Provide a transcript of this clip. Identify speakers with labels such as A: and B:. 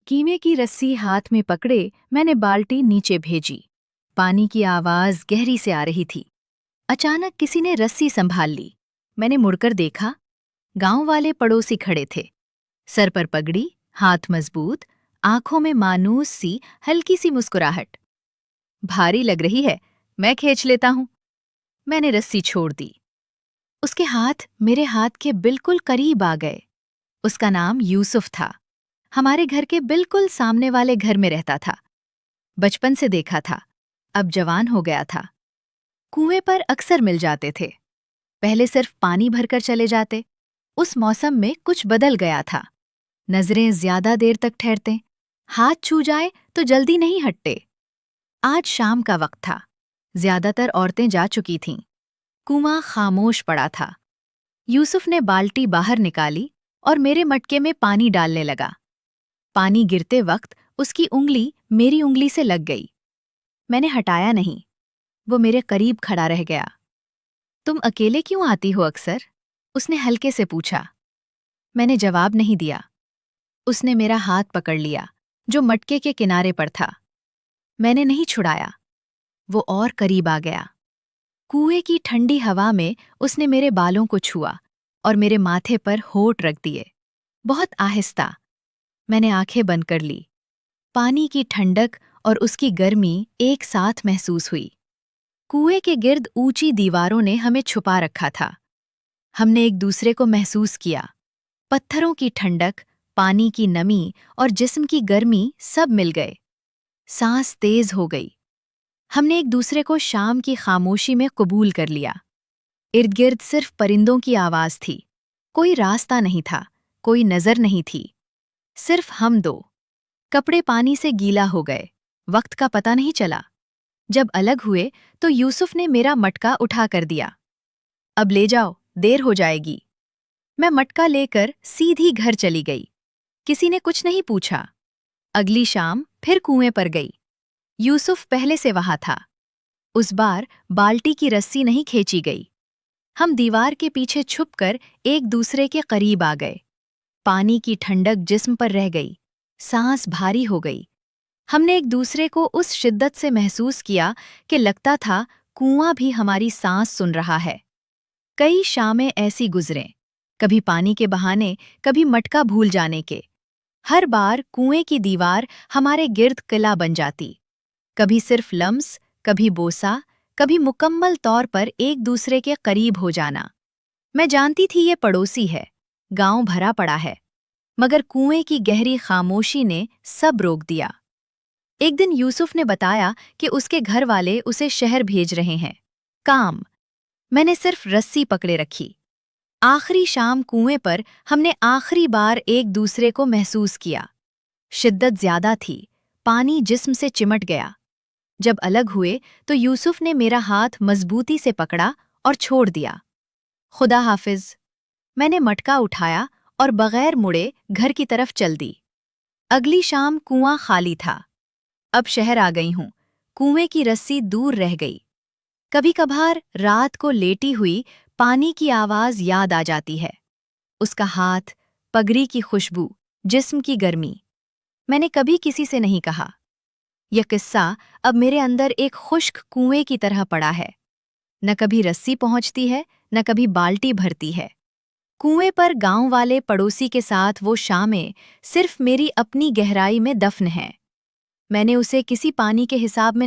A: कीमे की रस्सी हाथ में पकड़े मैंने बाल्टी नीचे भेजी। पानी की आवाज गहरी से आ रही थी। अचानक किसी ने रस्सी संभाल ली। मैंने मुड़कर देखा। गांव वाले पड़ोसी खड़े थे। सर पर पगड़ी, हाथ मजबूत, आंखों में मानूस सी हल्की सी मुस्कुराहट। भारी लग रही है, मैं खींच लेता हूं। मैंने रस्सी छोड़ दी। उसके हाथ मेरे हाथ के बिल्कुल करीब आ गए। उसका नाम यूसुफ था। हमारे घर के बिल्कुल सामने वाले घर में रहता था। बचपन से देखा था, अब जवान हो गया था। कुएं पर अक्सर मिल जाते थे। पहले सिर्फ पानी भरकर चले जाते। उस मौसम में कुछ बदल गया था। नजरें ज्यादा देर तक ठहरते, हाथ छू जाए तो जल्दी नहीं हटते। आज शाम का वक्त था। ज्यादातर औरतें जा चुकी थीं। कुआं खामोश पड़ा था। यूसुफ ने बाल्टी बाहर निकाली और मेरे मटके में पानी डालने लगा। पानी गिरते वक्त उसकी उंगली मेरी उंगली से लग गई। मैंने हटाया नहीं। वो मेरे करीब खड़ा रह गया। तुम अकेले क्यों आती हो अक्सर? उसने हल्के से पूछा। मैंने जवाब नहीं दिया। उसने मेरा हाथ पकड़ लिया, जो मटके के किनारे पर था। मैंने नहीं छुड़ाया। वो और करीब आ गया। कुएं की ठंडी हवा में उसने मेरे बालों को छुआ और मेरे माथे पर होंठ रख दिए, बहुत आहिस्ता। मैंने आंखें बंद कर ली। पानी की ठंडक और उसकी गर्मी एक साथ महसूस हुई। कुएं के गिर्द ऊंची दीवारों ने हमें छुपा रखा था। हमने एक दूसरे को महसूस किया। पत्थरों की ठंडक, पानी की नमी और जिस्म की गर्मी सब मिल गए। सांस तेज हो गई। हमने एक दूसरे को शाम की खामोशी में कबूल कर लिया। इर्द गिर्द सिर्फ परिंदों की आवाज थी। कोई रास्ता नहीं था, कोई नजर नहीं थी। सिर्फ हम दो। कपड़े पानी से गीला हो गए। वक्त का पता नहीं चला। जब अलग हुए तो यूसुफ ने मेरा मटका उठा कर दिया। अब ले जाओ, देर हो जाएगी। मैं मटका लेकर सीधी घर चली गई। किसी ने कुछ नहीं पूछा। अगली शाम फिर कुएं पर गई। यूसुफ पहले से वहां था। उस बार बाल्टी की रस्सी नहीं खींची गई। हम दीवार के पीछे छुपकर एक दूसरे के करीब आ गए। पानी की ठंडक जिस्म पर रह गई। सांस भारी हो गई। हमने एक दूसरे को उस शिद्दत से महसूस किया कि लगता था कुआं भी हमारी सांस सुन रहा है। कई शामें ऐसी गुजरें, कभी पानी के बहाने, कभी मटका भूल जाने के। हर बार कुएं की दीवार हमारे गिर्द किला बन जाती। कभी सिर्फ लम्स, कभी बोसा, कभी मुकम्मल तौर पर एक दूसरे के करीब हो जाना। मैं जानती थी ये पड़ोसी है, गांव भरा पड़ा है, मगर कुएं की गहरी खामोशी ने सब रोक दिया। एक दिन यूसुफ ने बताया कि उसके घर वाले उसे शहर भेज रहे हैं, काम। मैंने सिर्फ रस्सी पकड़े रखी। आखिरी शाम कुएं पर हमने आखिरी बार एक दूसरे को महसूस किया। शिद्दत ज्यादा थी, पानी जिस्म से चिमट गया। जब अलग हुए तो यूसुफ ने मेरा हाथ मजबूती से पकड़ा और छोड़ दिया। खुदा हाफिज। मैंने मटका उठाया और बगैर मुड़े घर की तरफ चल दी। अगली शाम कुआं खाली था। अब शहर आ गई हूं। कुएं की रस्सी दूर रह गई। कभी कभार रात को लेटी हुई पानी की आवाज याद आ जाती है। उसका हाथ, पगड़ी की खुशबू, जिस्म की गर्मी। मैंने कभी किसी से नहीं कहा। यह किस्सा अब मेरे अंदर एक खुश्क कुएं की तरह पड़ा है। न कभी रस्सी पहुंचती है, न कभी बाल्टी भरती है। कुएं पर गांव वाले पड़ोसी के साथ वो शामें सिर्फ मेरी अपनी गहराई में दफन हैं। मैंने उसे किसी पानी के हिसाब में